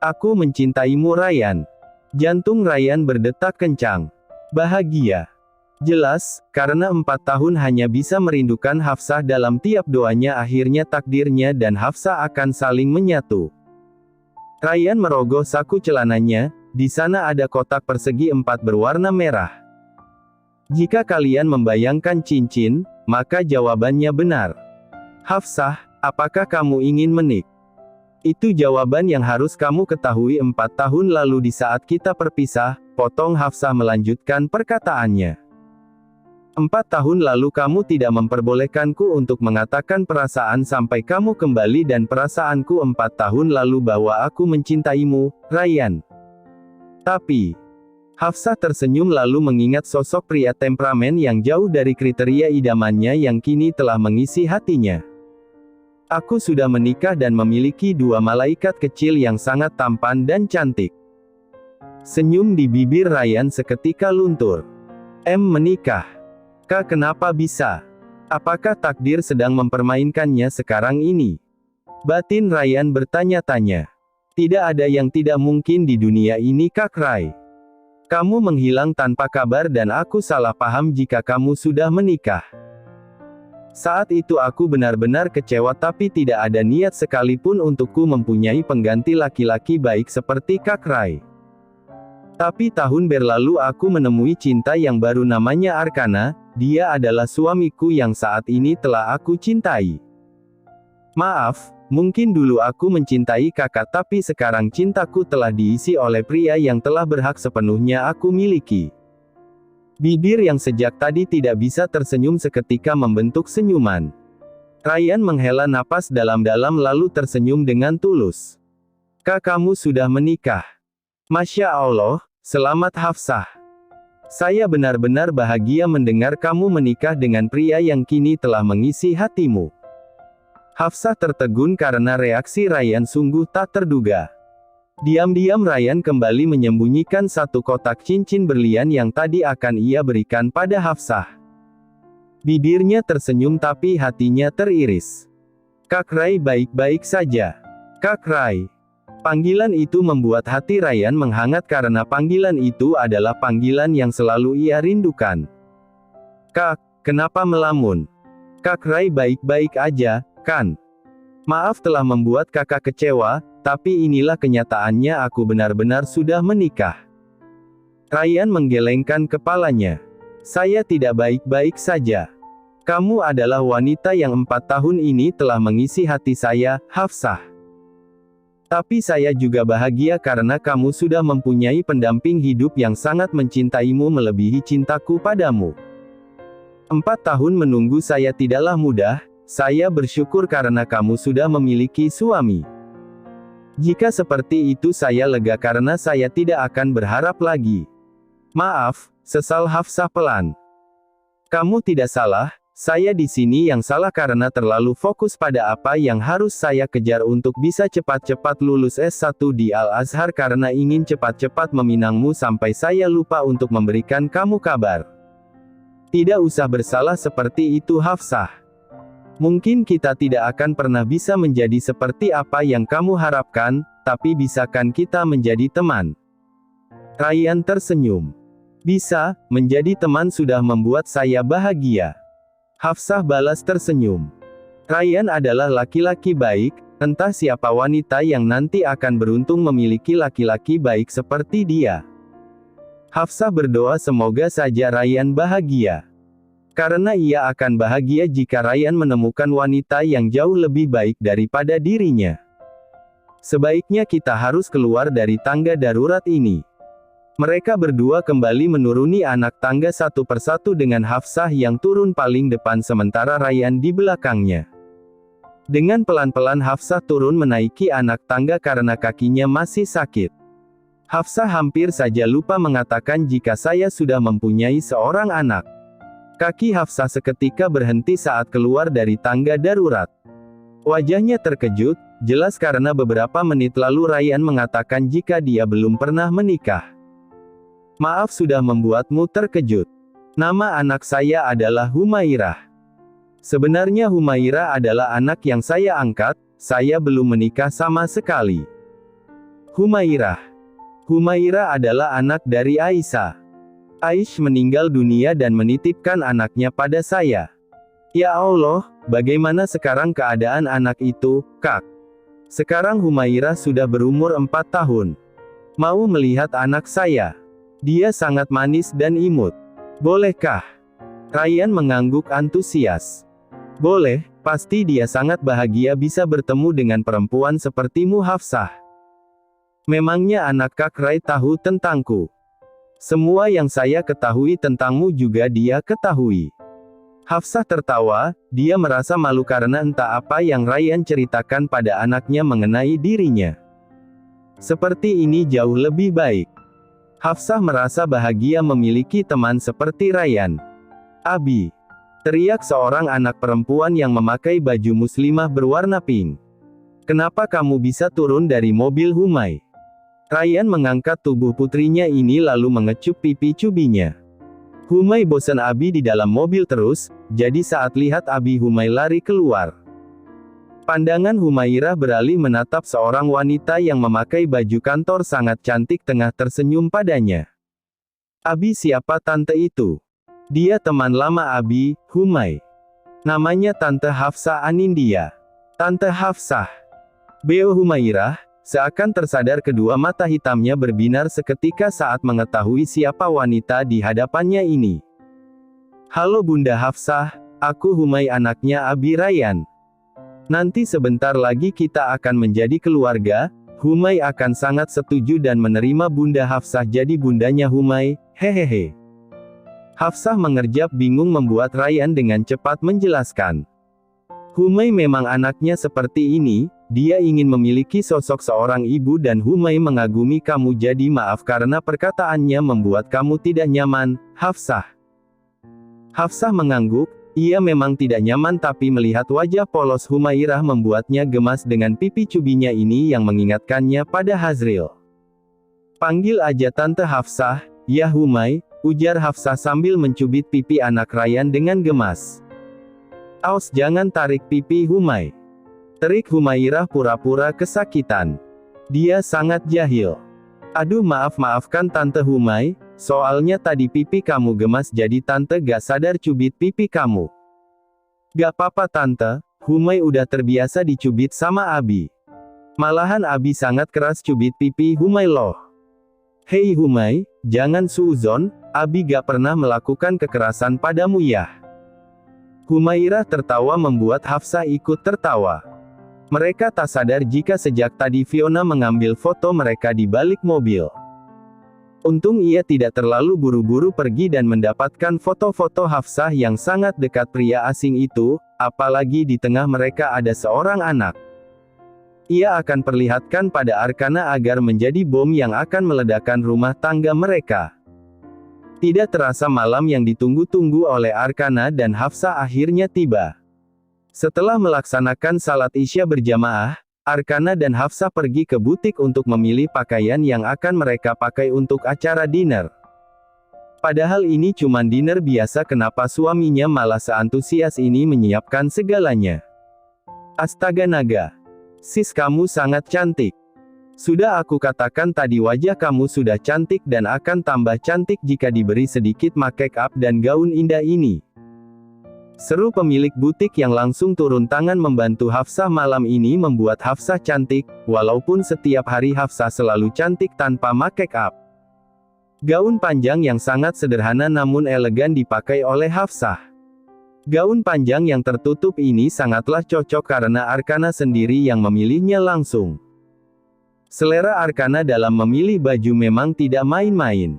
Aku mencintaimu Ryan. Jantung Ryan berdetak kencang. Bahagia. Jelas, karena 4 tahun hanya bisa merindukan Hafsah dalam tiap doanya, akhirnya takdirnya dan Hafsah akan saling menyatu. Ryan merogoh saku celananya, di sana ada kotak persegi 4 berwarna merah. Jika kalian membayangkan cincin, maka jawabannya benar. Hafsah, apakah kamu ingin menikah? Itu jawaban yang harus kamu ketahui 4 tahun lalu di saat kita berpisah, potong Hafsah melanjutkan perkataannya. 4 tahun lalu kamu tidak memperbolehkanku untuk mengatakan perasaan sampai kamu kembali dan perasaanku 4 tahun lalu bahwa aku mencintaimu, Ryan. Tapi, Hafsah tersenyum lalu mengingat sosok pria temperamen yang jauh dari kriteria idamannya yang kini telah mengisi hatinya. Aku sudah menikah dan memiliki 2 malaikat kecil yang sangat tampan dan cantik. Senyum di bibir Ryan seketika luntur. Menikah. Kak, kenapa bisa? Apakah takdir sedang mempermainkannya sekarang ini? Batin Ryan bertanya-tanya. Tidak ada yang tidak mungkin di dunia ini, Kak Ray. Kamu menghilang tanpa kabar dan aku salah paham jika kamu sudah menikah. Saat itu aku benar-benar kecewa, tapi tidak ada niat sekalipun untukku mempunyai pengganti laki-laki baik seperti Kak Ray. Tapi tahun berlalu aku menemui cinta yang baru namanya Arkana, dia adalah suamiku yang saat ini telah aku cintai. Maaf, mungkin dulu aku mencintai kakak tapi sekarang cintaku telah diisi oleh pria yang telah berhak sepenuhnya aku miliki. Bibir yang sejak tadi tidak bisa tersenyum seketika membentuk senyuman. Ryan menghela napas dalam-dalam lalu tersenyum dengan tulus. Kak, kamu sudah menikah. Masya Allah, selamat Hafsah. Saya benar-benar bahagia mendengar kamu menikah dengan pria yang kini telah mengisi hatimu. Hafsah tertegun karena reaksi Ryan sungguh tak terduga. Diam-diam Ryan kembali menyembunyikan 1 kotak cincin berlian yang tadi akan ia berikan pada Hafsah. Bibirnya tersenyum tapi hatinya teriris. Kak Ray baik-baik saja. Kak Ray. Panggilan itu membuat hati Ryan menghangat karena panggilan itu adalah panggilan yang selalu ia rindukan. Kak, kenapa melamun? Kak Ray baik-baik aja, kan? Maaf telah membuat kakak kecewa, tapi inilah kenyataannya, aku benar-benar sudah menikah. Ryan menggelengkan kepalanya. Saya tidak baik-baik saja. Kamu adalah wanita yang 4 tahun ini telah mengisi hati saya, Hafsah. Tapi saya juga bahagia karena kamu sudah mempunyai pendamping hidup yang sangat mencintaimu melebihi cintaku padamu. 4 tahun menunggu saya tidaklah mudah, saya bersyukur karena kamu sudah memiliki suami. Jika seperti itu saya lega karena saya tidak akan berharap lagi. Maaf, sesal Hafsah pelan. Kamu tidak salah, saya di sini yang salah karena terlalu fokus pada apa yang harus saya kejar untuk bisa cepat-cepat lulus S1 di Al-Azhar karena ingin cepat-cepat meminangmu sampai saya lupa untuk memberikan kamu kabar. Tidak usah bersalah seperti itu Hafsah. Mungkin kita tidak akan pernah bisa menjadi seperti apa yang kamu harapkan, tapi bisakah kita menjadi teman? Ryan tersenyum. Bisa, menjadi teman sudah membuat saya bahagia. Hafsah balas tersenyum. Ryan adalah laki-laki baik, entah siapa wanita yang nanti akan beruntung memiliki laki-laki baik seperti dia. Hafsah berdoa semoga saja Ryan bahagia. Karena ia akan bahagia jika Ryan menemukan wanita yang jauh lebih baik daripada dirinya. Sebaiknya kita harus keluar dari tangga darurat ini. Mereka berdua kembali menuruni anak tangga satu persatu dengan Hafsah yang turun paling depan sementara Ryan di belakangnya. Dengan pelan-pelan Hafsah turun menaiki anak tangga karena kakinya masih sakit. Hafsah hampir saja lupa mengatakan jika saya sudah mempunyai seorang anak. Kaki Hafsah seketika berhenti saat keluar dari tangga darurat. Wajahnya terkejut, jelas karena beberapa menit lalu Ryan mengatakan jika dia belum pernah menikah. Maaf sudah membuatmu terkejut. Nama anak saya adalah Humairah. Sebenarnya Humairah adalah anak yang saya angkat, saya belum menikah sama sekali. Humairah. Humairah adalah anak dari Aisyah. Aisyah meninggal dunia dan menitipkan anaknya pada saya. Ya Allah, bagaimana sekarang keadaan anak itu, Kak? Sekarang Humairah sudah berumur 4 tahun. Mau melihat anak saya? Dia sangat manis dan imut. Bolehkah? Ryan mengangguk antusias. Boleh, pasti dia sangat bahagia bisa bertemu dengan perempuan sepertimu Hafsah. Memangnya anak Kak Ray tahu tentangku? Semua yang saya ketahui tentangmu juga dia ketahui. Hafsah tertawa, dia merasa malu karena entah apa yang Ryan ceritakan pada anaknya mengenai dirinya. Seperti ini jauh lebih baik. Hafsah merasa bahagia memiliki teman seperti Ryan. Abi, teriak seorang anak perempuan yang memakai baju muslimah berwarna pink. Kenapa kamu bisa turun dari mobil Humay? Ryan mengangkat tubuh putrinya ini lalu mengecup pipi cubinya. Humay bosan Abi di dalam mobil terus, jadi saat lihat Abi Humay lari keluar. Pandangan Humairah beralih menatap seorang wanita yang memakai baju kantor sangat cantik tengah tersenyum padanya. Abi siapa tante itu? Dia teman lama Abi, Humay. Namanya Tante Hafsah Anindya. Tante Hafsah. Beo Humairah, seakan tersadar kedua mata hitamnya berbinar seketika saat mengetahui siapa wanita di hadapannya ini. Halo Bunda Hafsah, aku Humay anaknya Abi Ryan. Nanti sebentar lagi kita akan menjadi keluarga, Humay akan sangat setuju dan menerima Bunda Hafsah jadi bundanya Humay, hehehe. Hafsah mengerjap bingung membuat Ryan dengan cepat menjelaskan. Humay memang anaknya seperti ini, dia ingin memiliki sosok seorang ibu dan Humay mengagumi kamu jadi maaf karena perkataannya membuat kamu tidak nyaman, Hafsah. Hafsah mengangguk, ia memang tidak nyaman tapi melihat wajah polos Humairah membuatnya gemas dengan pipi cubinya ini yang mengingatkannya pada Hazril. Panggil aja Tante Hafsah, ya Humay, ujar Hafsah sambil mencubit pipi anak Ryan dengan gemas. Aos jangan tarik pipi Humay. Terik Humairah pura-pura kesakitan. Dia sangat jahil. Aduh maafkan Tante Humay, soalnya tadi pipi kamu gemas jadi Tante gak sadar cubit pipi kamu. Gak apa-apa Tante, Humay udah terbiasa dicubit sama Abi. Malahan Abi sangat keras cubit pipi Humay loh. Hei Humay, jangan suuzon, Abi gak pernah melakukan kekerasan padamu ya. Humairah tertawa membuat Hafsah ikut tertawa. Mereka tak sadar jika sejak tadi Fiona mengambil foto mereka di balik mobil. Untung ia tidak terlalu buru-buru pergi dan mendapatkan foto-foto Hafsah yang sangat dekat pria asing itu, apalagi di tengah mereka ada seorang anak. Ia akan perlihatkan pada Arkana agar menjadi bom yang akan meledakkan rumah tangga mereka. Tidak terasa malam yang ditunggu-tunggu oleh Arkana dan Hafsah akhirnya tiba. Setelah melaksanakan salat Isya berjamaah, Arkana dan Hafsah pergi ke butik untuk memilih pakaian yang akan mereka pakai untuk acara dinner. Padahal ini cuma dinner biasa kenapa suaminya malah seantusias ini menyiapkan segalanya. Astaga naga. Sis kamu sangat cantik. Sudah aku katakan tadi wajah kamu sudah cantik dan akan tambah cantik jika diberi sedikit make up dan gaun indah ini. Seru pemilik butik yang langsung turun tangan membantu Hafsah malam ini membuat Hafsah cantik, walaupun setiap hari Hafsah selalu cantik tanpa make up. Gaun panjang yang sangat sederhana namun elegan dipakai oleh Hafsah. Gaun panjang yang tertutup ini sangatlah cocok karena Arkana sendiri yang memilihnya langsung. Selera Arkana dalam memilih baju memang tidak main-main.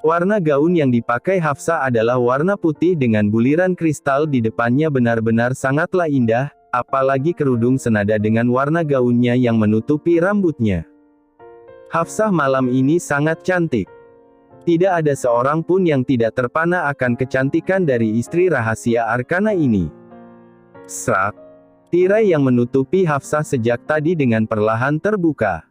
Warna gaun yang dipakai Hafsah adalah warna putih dengan buliran kristal di depannya benar-benar sangatlah indah, apalagi kerudung senada dengan warna gaunnya yang menutupi rambutnya. Hafsah malam ini sangat cantik. Tidak ada seorang pun yang tidak terpana akan kecantikan dari istri rahasia Arkana ini. Srak. Tirai yang menutupi Hafsah sejak tadi dengan perlahan terbuka.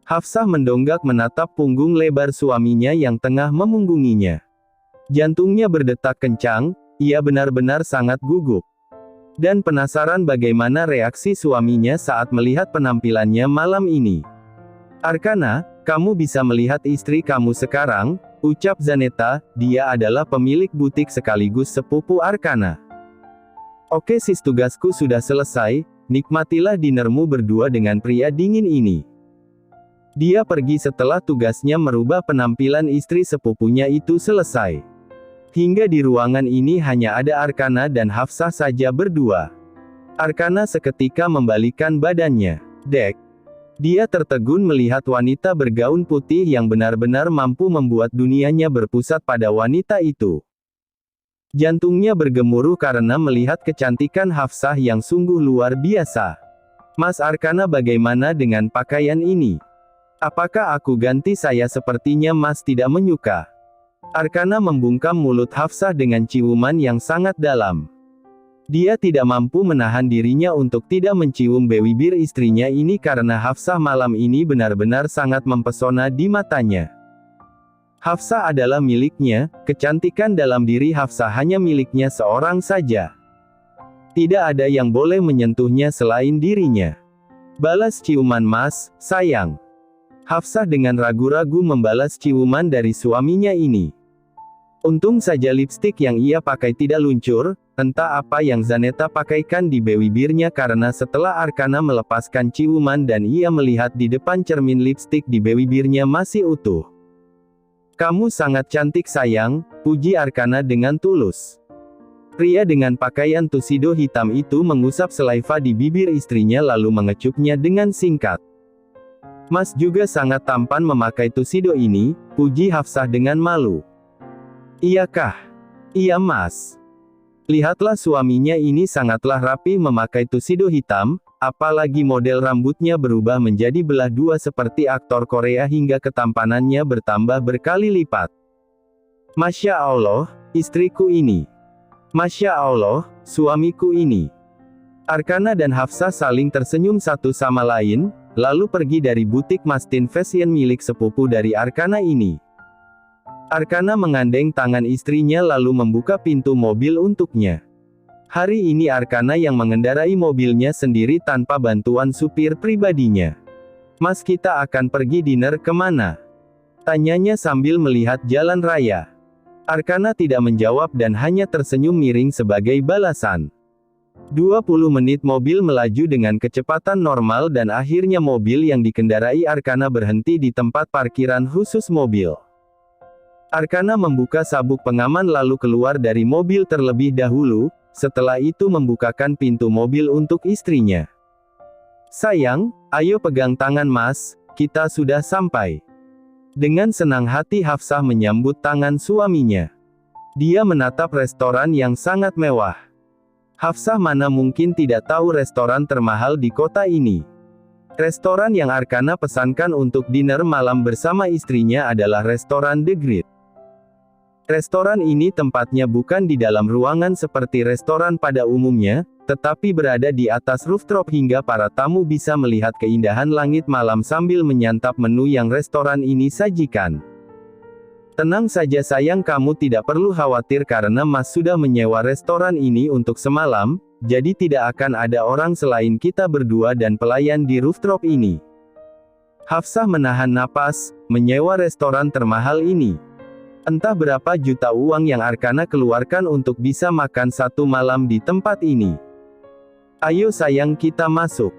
Hafsah mendonggak menatap punggung lebar suaminya yang tengah memunggunginya. Jantungnya berdetak kencang, ia benar-benar sangat gugup. Dan penasaran bagaimana reaksi suaminya saat melihat penampilannya malam ini. Arkana, kamu bisa melihat istri kamu sekarang, ucap Zaneta, dia adalah pemilik butik sekaligus sepupu Arkana. Oke sis, tugasku sudah selesai, nikmatilah dinermu berdua dengan pria dingin ini. Dia pergi setelah tugasnya merubah penampilan istri sepupunya itu selesai. Hingga di ruangan ini hanya ada Arkana dan Hafsah saja berdua. Arkana seketika membalikkan badannya. Dek. Dia tertegun melihat wanita bergaun putih yang benar-benar mampu membuat dunianya berpusat pada wanita itu. Jantungnya bergemuruh karena melihat kecantikan Hafsah yang sungguh luar biasa. Mas Arkana, bagaimana dengan pakaian ini? Apakah aku ganti? Saya sepertinya Mas tidak menyuka. Arkana membungkam mulut Hafsah dengan ciuman yang sangat dalam. Dia tidak mampu menahan dirinya untuk tidak mencium bibir istrinya ini karena Hafsah malam ini benar-benar sangat mempesona di matanya. Hafsah adalah miliknya, kecantikan dalam diri Hafsah hanya miliknya seorang saja. Tidak ada yang boleh menyentuhnya selain dirinya. Balas ciuman Mas, sayang. Hafsah dengan ragu-ragu membalas ciuman dari suaminya ini. Untung saja lipstik yang ia pakai tidak luncur, entah apa yang Zaneta pakaikan di bibirnya karena setelah Arkana melepaskan ciuman dan ia melihat di depan cermin lipstik di bibirnya masih utuh. Kamu sangat cantik sayang, puji Arkana dengan tulus. Pria dengan pakaian tuxedo hitam itu mengusap selaiva di bibir istrinya lalu mengecupnya dengan singkat. Mas juga sangat tampan memakai tuxedo ini, puji Hafsah dengan malu. Iyakah? Iya Mas. Lihatlah suaminya ini sangatlah rapi memakai tuxedo hitam, apalagi model rambutnya berubah menjadi belah dua seperti aktor Korea hingga ketampanannya bertambah berkali lipat. Masya Allah, istriku ini. Masya Allah, suamiku ini. Arkana dan Hafsah saling tersenyum satu sama lain, lalu pergi dari butik Mastin Fashion milik sepupu dari Arkana ini. Arkana menggandeng tangan istrinya lalu membuka pintu mobil untuknya. Hari ini Arkana yang mengendarai mobilnya sendiri tanpa bantuan supir pribadinya. Mas, kita akan pergi dinner kemana? Tanyanya sambil melihat jalan raya. Arkana tidak menjawab dan hanya tersenyum miring sebagai balasan. 20 menit mobil melaju dengan kecepatan normal dan akhirnya mobil yang dikendarai Arkana berhenti di tempat parkiran khusus mobil. Arkana membuka sabuk pengaman lalu keluar dari mobil terlebih dahulu, setelah itu membukakan pintu mobil untuk istrinya. Sayang, ayo pegang tangan Mas, kita sudah sampai. Dengan senang hati Hafsah menyambut tangan suaminya. Dia menatap restoran yang sangat mewah. Hafsah mana mungkin tidak tahu restoran termahal di kota ini. Restoran yang Arkana pesankan untuk dinner malam bersama istrinya adalah restoran The Grid. Restoran ini tempatnya bukan di dalam ruangan seperti restoran pada umumnya, tetapi berada di atas rooftop hingga para tamu bisa melihat keindahan langit malam sambil menyantap menu yang restoran ini sajikan. Tenang saja sayang, kamu tidak perlu khawatir karena Mas sudah menyewa restoran ini untuk semalam, jadi tidak akan ada orang selain kita berdua dan pelayan di rooftop ini. Hafsah menahan napas, menyewa restoran termahal ini. Entah berapa juta uang yang Arkana keluarkan untuk bisa makan satu malam di tempat ini. Ayo sayang, kita masuk.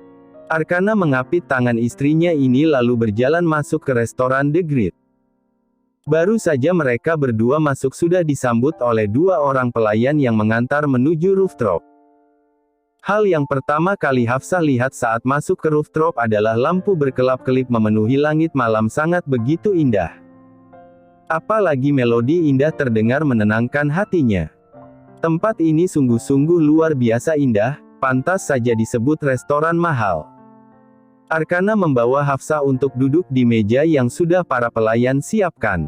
Arkana mengapit tangan istrinya ini lalu berjalan masuk ke restoran The Grid. Baru saja mereka berdua masuk sudah disambut oleh dua orang pelayan yang mengantar menuju rooftop. Hal yang pertama kali Hafsah lihat saat masuk ke rooftop adalah lampu berkelap-kelip memenuhi langit malam sangat begitu indah. Apalagi melodi indah terdengar menenangkan hatinya. Tempat ini sungguh-sungguh luar biasa indah, pantas saja disebut restoran mahal. Arkana membawa Hafsah untuk duduk di meja yang sudah para pelayan siapkan.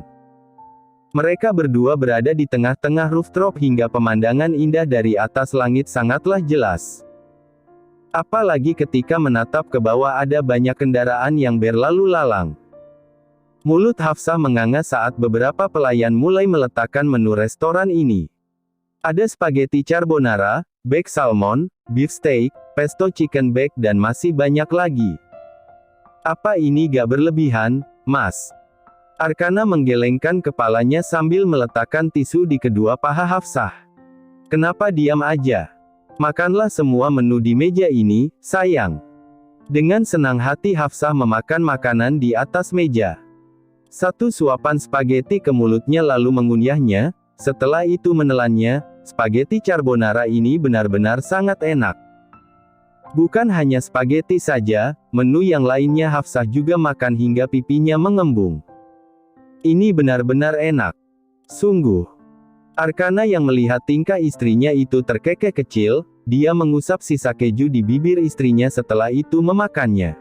Mereka berdua berada di tengah-tengah rooftop hingga pemandangan indah dari atas langit sangatlah jelas. Apalagi ketika menatap ke bawah ada banyak kendaraan yang berlalu lalang. Mulut Hafsah menganga saat beberapa pelayan mulai meletakkan menu restoran ini. Ada spaghetti carbonara, baked salmon, beef steak, pesto chicken back dan masih banyak lagi. Apa ini gak berlebihan, Mas? Arkana menggelengkan kepalanya sambil meletakkan tisu di kedua paha Hafsah. Kenapa diam aja? Makanlah semua menu di meja ini, sayang. Dengan senang hati Hafsah memakan makanan di atas meja. Satu suapan spaghetti ke mulutnya lalu mengunyahnya, setelah itu menelannya. Spaghetti carbonara ini benar-benar sangat enak. Bukan hanya spaghetti saja, menu yang lainnya Hafsah juga makan hingga pipinya mengembung. Ini benar-benar enak. Sungguh. Arkana yang melihat tingkah istrinya itu terkekeh kecil, dia mengusap sisa keju di bibir istrinya setelah itu memakannya.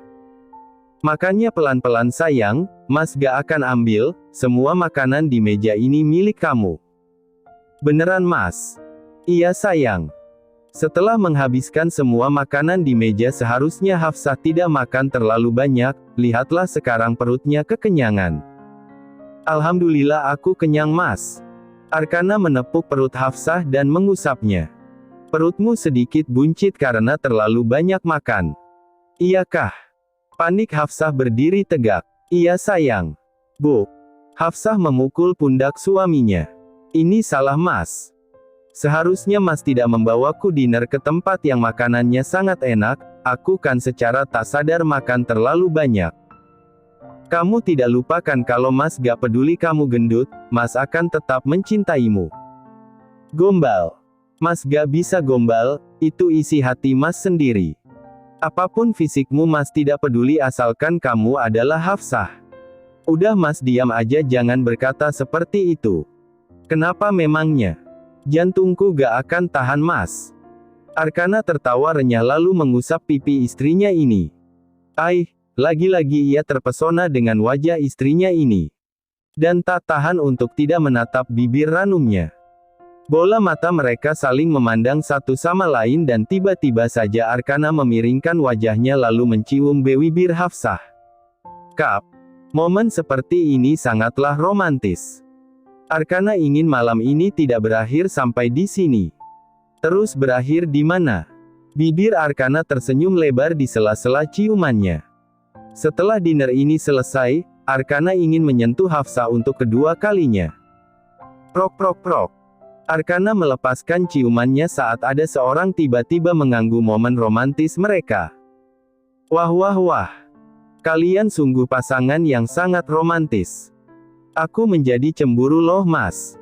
Makannya pelan-pelan sayang, Mas gak akan ambil, semua makanan di meja ini milik kamu. Beneran Mas? Iya sayang. Setelah menghabiskan semua makanan di meja seharusnya Hafsah tidak makan terlalu banyak, lihatlah sekarang perutnya kekenyangan. Alhamdulillah aku kenyang Mas. Arkana menepuk perut Hafsah dan mengusapnya. Perutmu sedikit buncit karena terlalu banyak makan. Iyakah? Panik Hafsah berdiri tegak. Iya sayang. Bu. Hafsah memukul pundak suaminya. Ini salah Mas. Seharusnya Mas tidak membawaku dinner ke tempat yang makanannya sangat enak, aku kan secara tak sadar makan terlalu banyak. Kamu tidak lupakan kalau Mas gak peduli kamu gendut, Mas akan tetap mencintaimu. Gombal. Mas gak bisa gombal, itu isi hati Mas sendiri. Apapun fisikmu Mas tidak peduli asalkan kamu adalah Hafsah. Udah Mas diam aja jangan berkata seperti itu. Kenapa memangnya? Jantungku gak akan tahan Mas. Arkana tertawa renyah lalu mengusap pipi istrinya ini. Lagi-lagi ia terpesona dengan wajah istrinya ini. Dan tak tahan untuk tidak menatap bibir ranumnya. Bola mata mereka saling memandang satu sama lain dan tiba-tiba saja Arkana memiringkan wajahnya lalu mencium bibir Hafsah. Kap. Momen seperti ini sangatlah romantis. Arkana ingin malam ini tidak berakhir sampai di sini. Terus berakhir di mana? Bibir Arkana tersenyum lebar di sela-sela ciumannya. Setelah dinner ini selesai, Arkana ingin menyentuh Hafsah untuk kedua kalinya. Prok prok prok. Arkana melepaskan ciumannya saat ada seorang tiba-tiba mengganggu momen romantis mereka. Wah wah wah. Kalian sungguh pasangan yang sangat romantis. Aku menjadi cemburu loh Mas.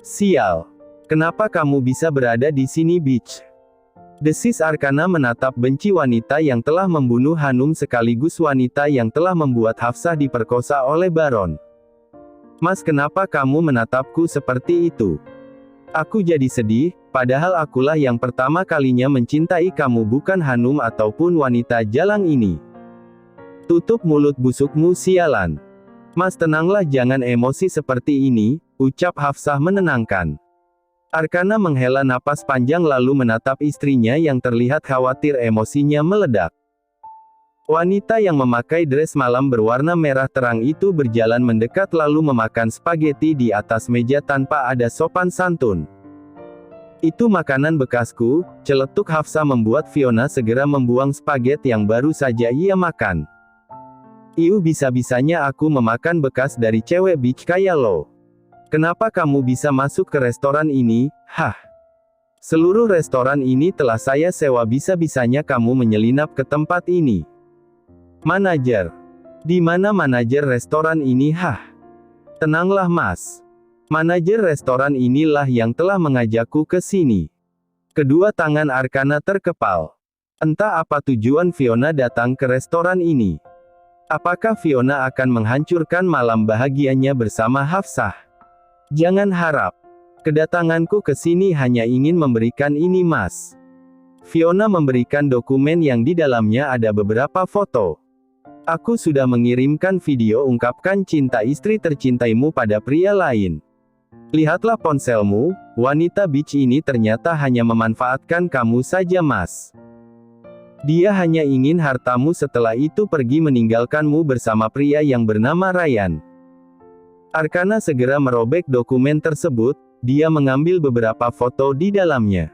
Sial. Kenapa kamu bisa berada di sini bitch? Desis Arkana menatap benci wanita yang telah membunuh Hanum sekaligus wanita yang telah membuat Hafsah diperkosa oleh Baron. Mas kenapa kamu menatapku seperti itu? Aku jadi sedih, padahal akulah yang pertama kalinya mencintai kamu bukan Hanum ataupun wanita jalang ini. Tutup mulut busukmu sialan. Mas tenanglah jangan emosi seperti ini, ucap Hafsah menenangkan. Arkana menghela napas panjang lalu menatap istrinya yang terlihat khawatir emosinya meledak. Wanita yang memakai dress malam berwarna merah terang itu berjalan mendekat lalu memakan spaghetti di atas meja tanpa ada sopan santun. Itu makanan bekasku, celetuk Hafsah membuat Fiona segera membuang spaghetti yang baru saja ia makan. Bisa-bisanya aku memakan bekas dari cewek bitch kayak lo. Kenapa kamu bisa masuk ke restoran ini? Hah? Seluruh restoran ini telah saya sewa bisa-bisanya kamu menyelinap ke tempat ini. Manajer. Di mana manajer restoran ini? Hah? Tenanglah Mas. Manajer restoran inilah yang telah mengajakku ke sini. Kedua tangan Arkana terkepal. Entah apa tujuan Fiona datang ke restoran ini. Apakah Fiona akan menghancurkan malam bahagianya bersama Hafsah? Jangan harap. Kedatanganku ke sini hanya ingin memberikan ini Mas. Fiona memberikan dokumen yang di dalamnya ada beberapa foto. Aku sudah mengirimkan video ungkapkan cinta istri tercintaimu pada pria lain. Lihatlah ponselmu, wanita bitch ini ternyata hanya memanfaatkan kamu saja Mas. Dia hanya ingin hartamu setelah itu pergi meninggalkanmu bersama pria yang bernama Ryan. Arkana segera merobek dokumen tersebut, dia mengambil beberapa foto di dalamnya.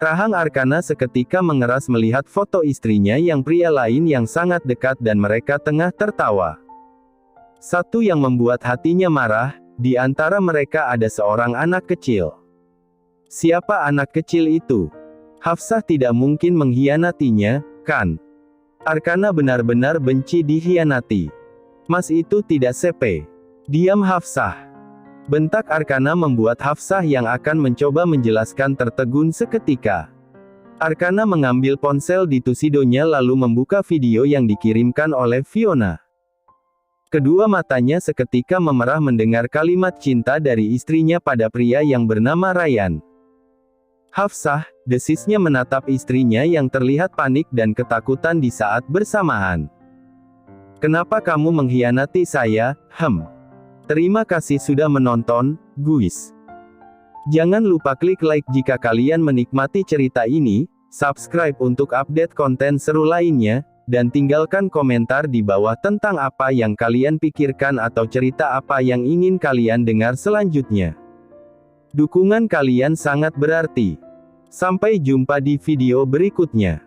Rahang Arkana seketika mengeras melihat foto istrinya yang pria lain yang sangat dekat dan mereka tengah tertawa. Satu yang membuat hatinya marah, di antara mereka ada seorang anak kecil. Siapa anak kecil itu? Hafsah tidak mungkin mengkhianatinya, kan? Arkana benar-benar benci dikhianati. Mas itu tidak sepe. Diam Hafsah. Bentak Arkana membuat Hafsah yang akan mencoba menjelaskan tertegun seketika. Arkana mengambil ponsel di tusidonya lalu membuka video yang dikirimkan oleh Fiona. Kedua matanya seketika memerah mendengar kalimat cinta dari istrinya pada pria yang bernama Ryan. Hafsah, desisnya menatap istrinya yang terlihat panik dan ketakutan di saat bersamaan. Kenapa kamu mengkhianati saya, Terima kasih sudah menonton, guys. Jangan lupa klik like jika kalian menikmati cerita ini, subscribe untuk update konten seru lainnya, dan tinggalkan komentar di bawah tentang apa yang kalian pikirkan atau cerita apa yang ingin kalian dengar selanjutnya. Dukungan kalian sangat berarti. Sampai jumpa di video berikutnya.